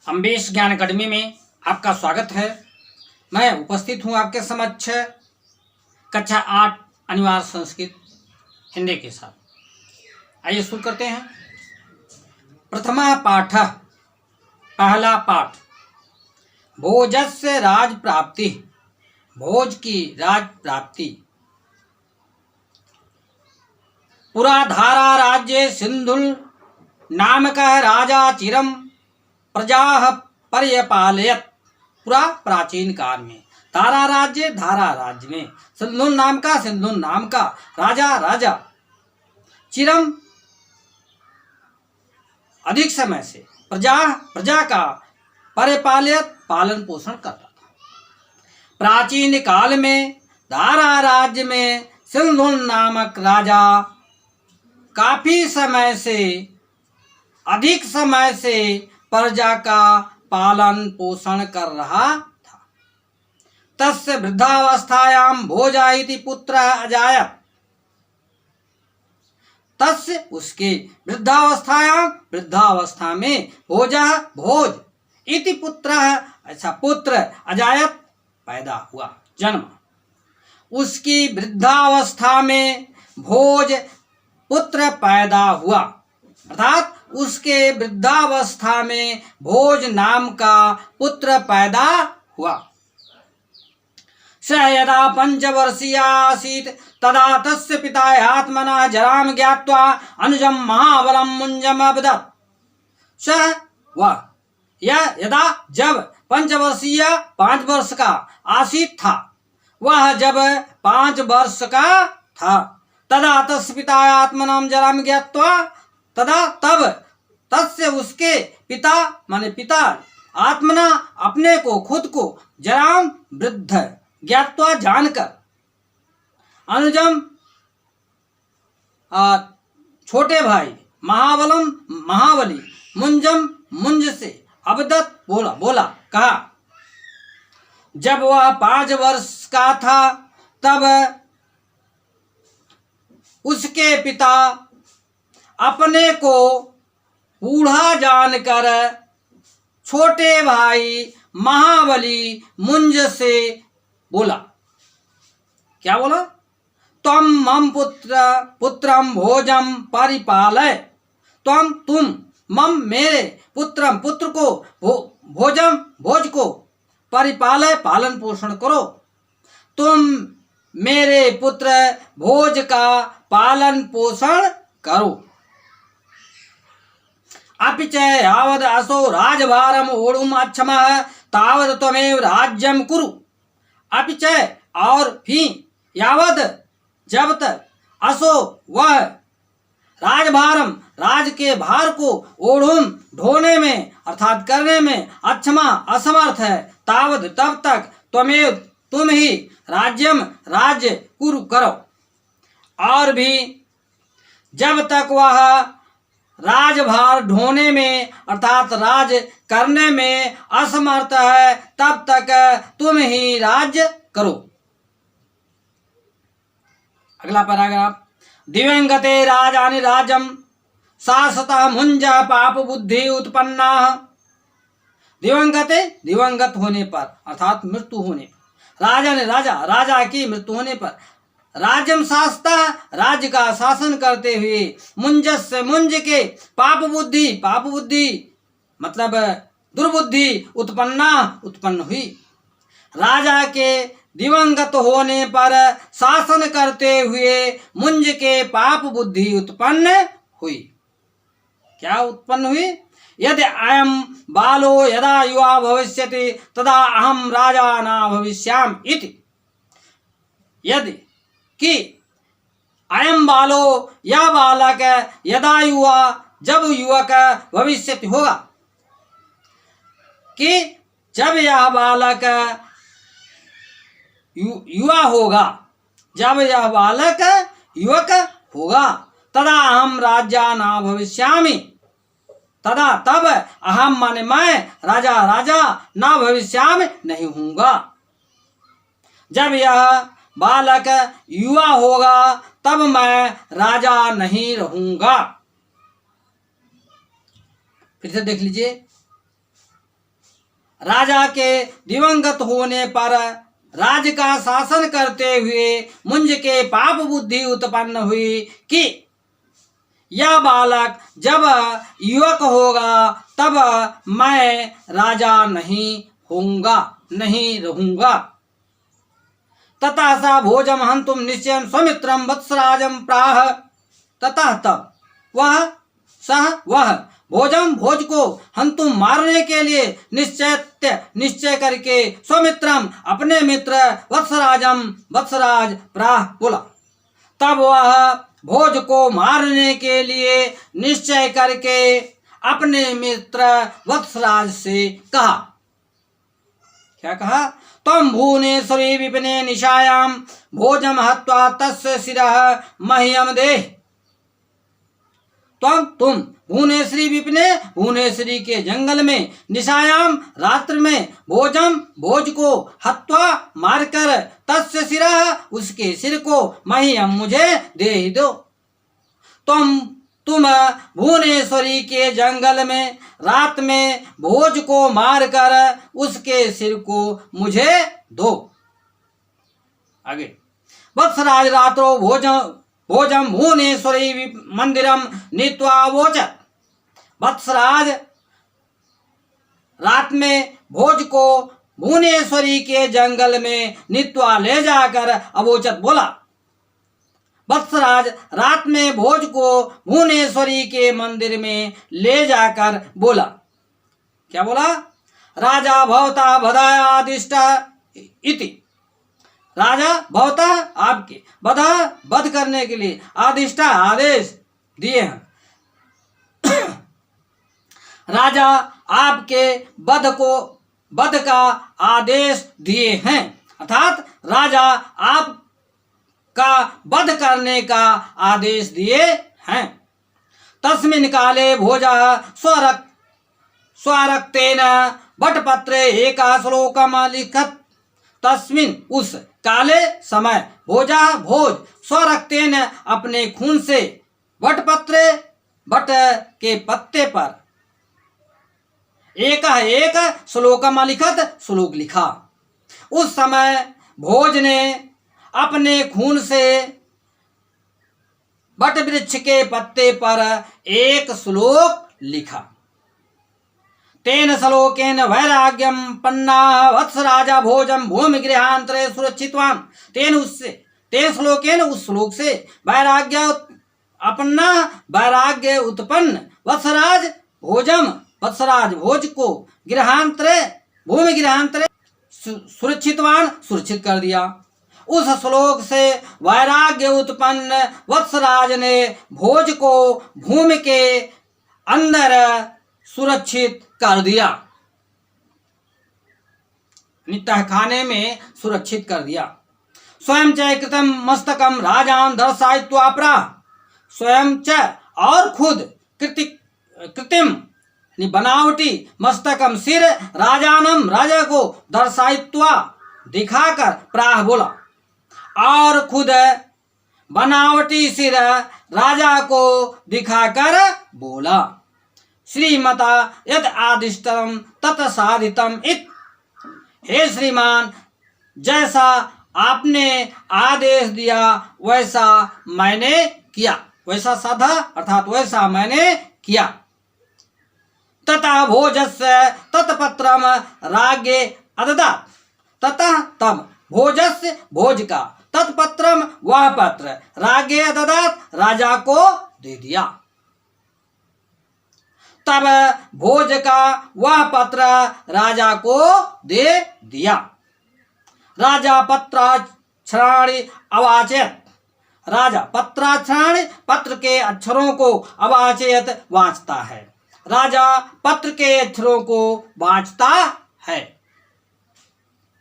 अम्बेश ज्ञान अकादमी में आपका स्वागत है। मैं उपस्थित हूँ आपके समक्ष कक्षा 8 अनिवार्य संस्कृत हिंदी के साथ। आइए शुरू करते हैं। प्रथमा पाठ, पहला पाठ। भोजस्य राज प्राप्ति, भोज की राज प्राप्ति। पुरा धारा राज्ये सिंधुल नामकः राजा चिरम प्रजा पर्यपालयत। पूरा प्राचीन काल में धारा राज्य में सिंधुन नाम का राजा चिरम अधिक समय से प्रजा का परिपालयत पालन पोषण करता था। प्राचीन काल में धारा राज्य में सिंधुन नामक राजा काफी समय से अधिक समय से प्रजा का पालन पोषण कर रहा था। तस्य वृद्धावस्थायां भोजा इति पुत्र अजायत। तस्य उसके वृद्धावस्था में भोज इति पुत्र पुत्र अजायत पैदा हुआ, जन्म। उसकी वृद्धावस्था में भोज पुत्र पैदा हुआ, अर्थात उसके वृद्धावस्था में भोज नाम का पुत्र पैदा हुआ। स यदा 5 वर्षीय आसीत् तदा तस्य पिता आत्मनः जराम ज्ञात्वा अनुजं महाबलं मुञ्जम् अवदत्। सः वह यदा जब 5 वर्ष का आसीत था, वह जब 5 वर्ष का था, तदा तस्य पिता आत्मनां जराम ज्ञात्वा, तब तस्य उसके पिता माने पिता आत्मना अपने को खुद को जराम वृद्ध ज्ञात्वा जानकर अनुजम छोटे भाई महाबली मुंज से अवदत बोला कहा। जब वह 5 वर्ष का था तब उसके पिता अपने को बूढ़ा जानकर छोटे भाई महाबली मुंज से बोला। क्या बोला? त्वं मम पुत्रम भोजम परिपालय। तुम मम मेरे पुत्र को भोज को परिपालय पालन पोषण करो। तुम मेरे पुत्र भोज का पालन पोषण करो। अपि च यावद् असो राजभारम् ओढुम् अच्छमः तावद् त्वमेव राज्यं कुरु। अपि च और भी यावद् जब तक असो वह राजभारम राज के भार को ओढ़ुम ढोने में अर्थात करने में अक्षमा असमर्थ है, तावद् तब तक तुम ही राज्य कुरु करो। और भी जब तक वह राजभार ढोने में अर्थात राज करने में असमर्थ है, तब तक तुम ही राज्य करो। अगला पैराग्राफ। दिवंगते राजानि राजम शासतः मुंज पाप बुद्धि उत्पन्ना। दिवंगत होने पर अर्थात मृत्यु होने पर राजा की मृत्यु होने पर राज्यम शासता राज्य का शासन करते हुए मुंज के पाप बुद्धि मतलब दुर्बुद्धि उत्पन्न हुई। राजा के दिवंगत होने पर शासन करते हुए मुंज के पाप बुद्धि उत्पन्न हुई। क्या उत्पन्न हुई? यदि अयम बालो यदा युवा भविष्यति तदा अहम राजा न भविष्यामि इति। यदि कि अयम बालो यह बालक यदा युवा जब युवक भविष्यति होगा, कि जब यह बालक युवा होगा, जब यह बालक युवक होगा, तदा अहम राजा न भविष्यामि। तदा तब अहम माने मैं राजा न भविष्यामि नहीं हूँगा। जब यह बालक युवा होगा तब मैं राजा नहीं रहूंगा। फिर से देख लीजिए। राजा के दिवंगत होने पर राज्य का शासन करते हुए मुंज के पाप बुद्धि उत्पन्न हुई कि यह बालक जब युवक होगा तब मैं राजा नहीं होऊंगा, नहीं रहूंगा। ततः सा भोजम हंतुम निश्चयं स्वमित्रम वत्सराजम प्राह। ततः तब वह भोजम भोज को हंतुम मारने के लिए निश्चय करके स्वमित्रम अपने मित्र वत्सराज प्राह बोला। तब वह भोज को मारने के लिए निश्चय करके अपने मित्र वत्सराज से कहा। क्या कहा? तम भुवनेश्वरी विपिने निशायाम भोजम हत्वा तस्य शिरः मह्यम देह। तुम भुवनेश्वरी विपिने भुवनेश्वरी के जंगल में निशायाम रात्र में भोज को हत्वा मारकर तस्य शिरः उसके सिर को मह्यम मुझे दे दो। तुम भुवनेश्वरी के जंगल में रात में भोज को मारकर उसके सिर को मुझे दो। आगे वत्सराज रात्रो भोजम भुवनेश्वरी मंदिरम नीत्वा वोचत। वत्सराज रात में भोज को भुवनेश्वरी के जंगल में नीत्वा ले जाकर अवोचत बोला। वत्सराज रात में भोज को भुवनेश्वरी के मंदिर में ले जाकर बोला। क्या बोला? राजा भवता बधायादिष्ट इति। राजा भवता आपके वध करने के लिए आदिष्टा आदेश दिए हैं। राजा आपके वध का आदेश दिए हैं, अर्थात राजा आप का वध करने का आदेश दिए हैं। तस्मिन् काले भोजा स्वरक्तेन वटपत्रे एका श्लोकम लिखत। तस्मिन् उस काले समय भोज स्वरक्तेन अपने खून से वट के पत्ते पर एक श्लोकम लिखत श्लोक लिखा। उस समय भोज ने अपने खून से वट वृक्ष के पत्ते पर एक श्लोक लिखा। तेन श्लोकेन वैराग्यम पन्ना वत्सराजा भोजम भूमि गृहांतरे सुरक्षितवान। तेन श्लोकेन उस श्लोक से वैराग्य उत्पन्न वत्सराज भोज को भूमि गृहांतरे सुरक्षितवान सुरक्षित कर दिया। उस श्लोक से वैराग्य उत्पन्न वत्सराज ने भोज को भूमि के अंदर सुरक्षित कर दिया, तहखाने में सुरक्षित कर दिया। स्वयं च कृतम मस्तकम राजान दर्शायित्वा प्राह। स्वयं च और खुद कृत्रिम बनावटी मस्तकम सिर राजानम राजा को दर्शायित्वा दिखाकर प्राह बोला, और खुद बनावटी सिर राजा को दिखाकर बोला। श्रीमता यद आदिष्टम तत साधितम इत। हे श्रीमान, जैसा आपने आदेश दिया वैसा मैंने किया, वैसा साधा अर्थात वैसा मैंने किया। तथा भोजस्य तत्पत्रम राज्ञे अददात। तथा तब भोजस्य भोज का तत्पत्रम वह पत्र राज्ञे अददात राजा को दे दिया। तब भोज का वह पत्र राजा को दे दिया। राजा पत्राक्षराणि अवाचयत। राजा पत्राक्षराणि पत्र के अक्षरों को अवाचयत वांचता है। राजा पत्र के अक्षरों को वांचता है।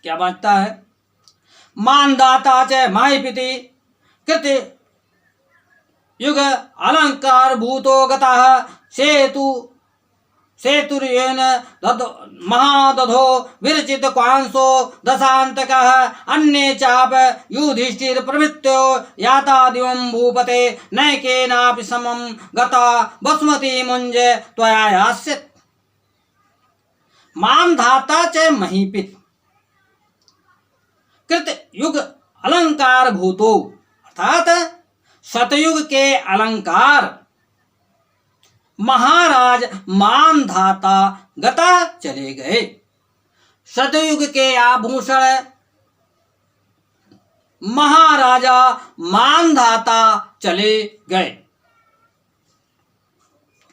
क्या वांचता है? मानदाता च माहिपिति कृति युग अलंकार भूतो गतः सेतुर्येन महादधो विरचित क्वांसो दशांतकः अन्ये चाप युधिष्ठिर प्रभृत्यो यातादिवं भूपते नैकेनापि समं गता बसुमती मुंज त्वया यास्यत्। मानधाता च महीपित कृत युग अलंकार भूतो, अर्थात सतयुग के अलंकार महाराज मानधाता गता चले गए। सतयुग के आभूषण महाराजा मानधाता चले गए।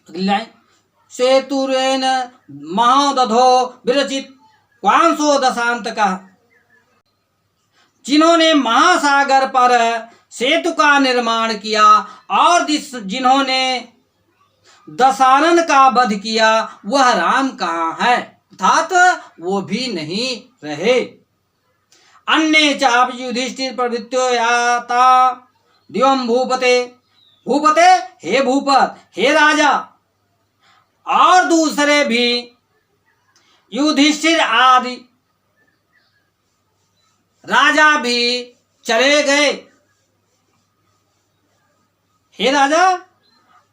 अगली लाइन, सेतुरेन महादधो विरचित क्वांसो दशांत का, जिन्होंने महासागर पर सेतु का निर्माण किया और जिन्होंने दशानन का वध किया, वह राम कहाँ है, अर्थात वो भी नहीं रहे। अन्य चाप युधिष्ठिर प्रवृत्तो याता दिवम भूपते, भूपते हे भूपत, हे राजा, और दूसरे भी युधिष्ठिर आदि राजा भी चले गए। हे राजा,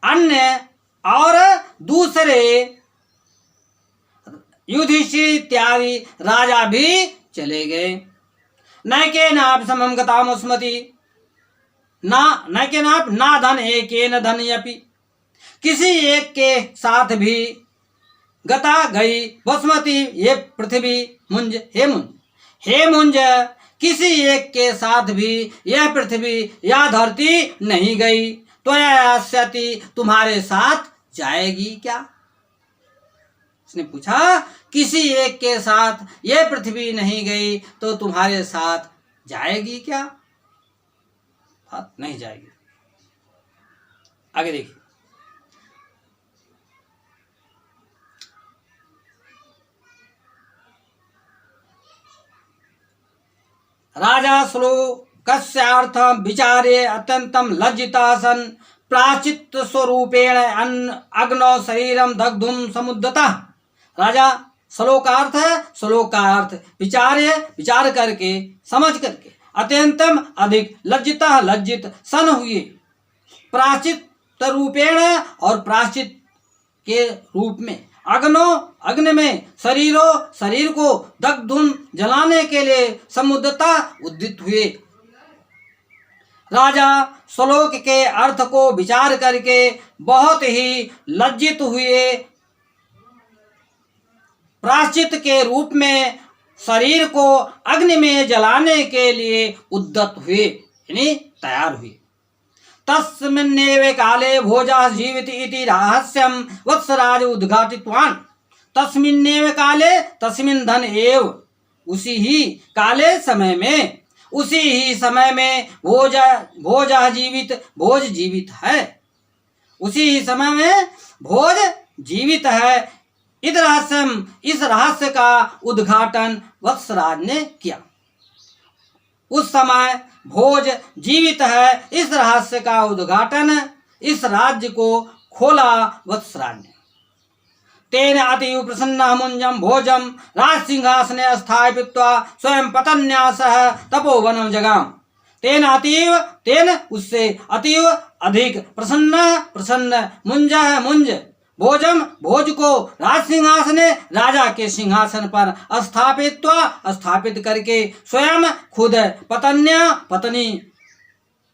अन्य और दूसरे युधिष्ठिर इत्यादि राजा भी चले गए। न के नाप समम गतामुस्मति, न के नाप ना धन एकेन धनयपि, किसी एक के साथ भी गता गई वसुमति ये पृथ्वी मुंज, हे मुंज, हे मुंज, किसी एक के साथ भी यह पृथ्वी या धरती नहीं गई, तो यास्यति तुम्हारे साथ जाएगी क्या। उसने पूछा, किसी एक के साथ यह पृथ्वी नहीं गई तो तुम्हारे साथ जाएगी क्या, नहीं जाएगी। आगे देखिए, राजा श्लोकस्यार्थ विचारे अत्यंतम लज्जिता सन प्राचित स्वरूपेण अग्नो शरीरम दग्धुम समुद्रता। राजा श्लोकार्थ है, श्लोकार्थ विचार है, विचार करके समझ करके अत्यंतम अधिक लज्जिता लज्जित सन हुए, प्राचित रूपेण और प्राचित के रूप में, अग्नो अग्नि में, शरीरो शरीर को, दग्धुम जलाने के लिए, समुद्रता उद्दित हुए। राजा श्लोक के अर्थ को विचार करके बहुत ही लज्जित हुए, प्राश्चित के रूप में शरीर को अग्नि में जलाने के लिए उद्यत हुए, यानी तैयार हुए। तस्मिन्नेव काले भोजा जीवित इति रहस्यम वत्सराज उद्घाटितवान। तस्मिन्नेव काले, तस्मिन् धन एव, उसी ही काले समय में, उसी ही समय में भोजा जीवित, भोज जीवित है, उसी ही समय में भोज जीवित है। इस रहस्य का उद्घाटन वत्सराज ने किया। उस समय भोज जीवित है, इस रहस्य का उद्घाटन, इस राज्य को खोला वत्सराज ने। तेन अतीव प्रसन्न मुंजम भोजम राज सिंहासने स्थापित्वा स्वयं पतन्यासः तपोवनम जगाम। तेन उससे अतीव अधिक प्रसन्न मुंज भोजम भोज को राज सिंहासने राजा के सिंहासन पर स्थापित करके स्वयं खुद पत्नी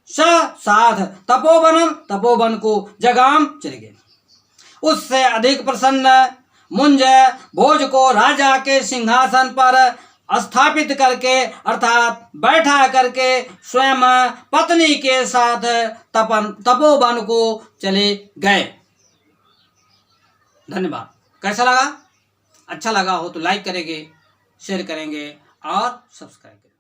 साध तपोवन को जगाम चले गए। उससे अधिक प्रसन्न मुंज भोज को राजा के सिंहासन पर स्थापित करके अर्थात बैठा करके स्वयं पत्नी के साथ तपोवन को चले गए। धन्यवाद। कैसा लगा? अच्छा लगा हो तो लाइक करेंगे, शेयर करेंगे और सब्सक्राइब करेंगे।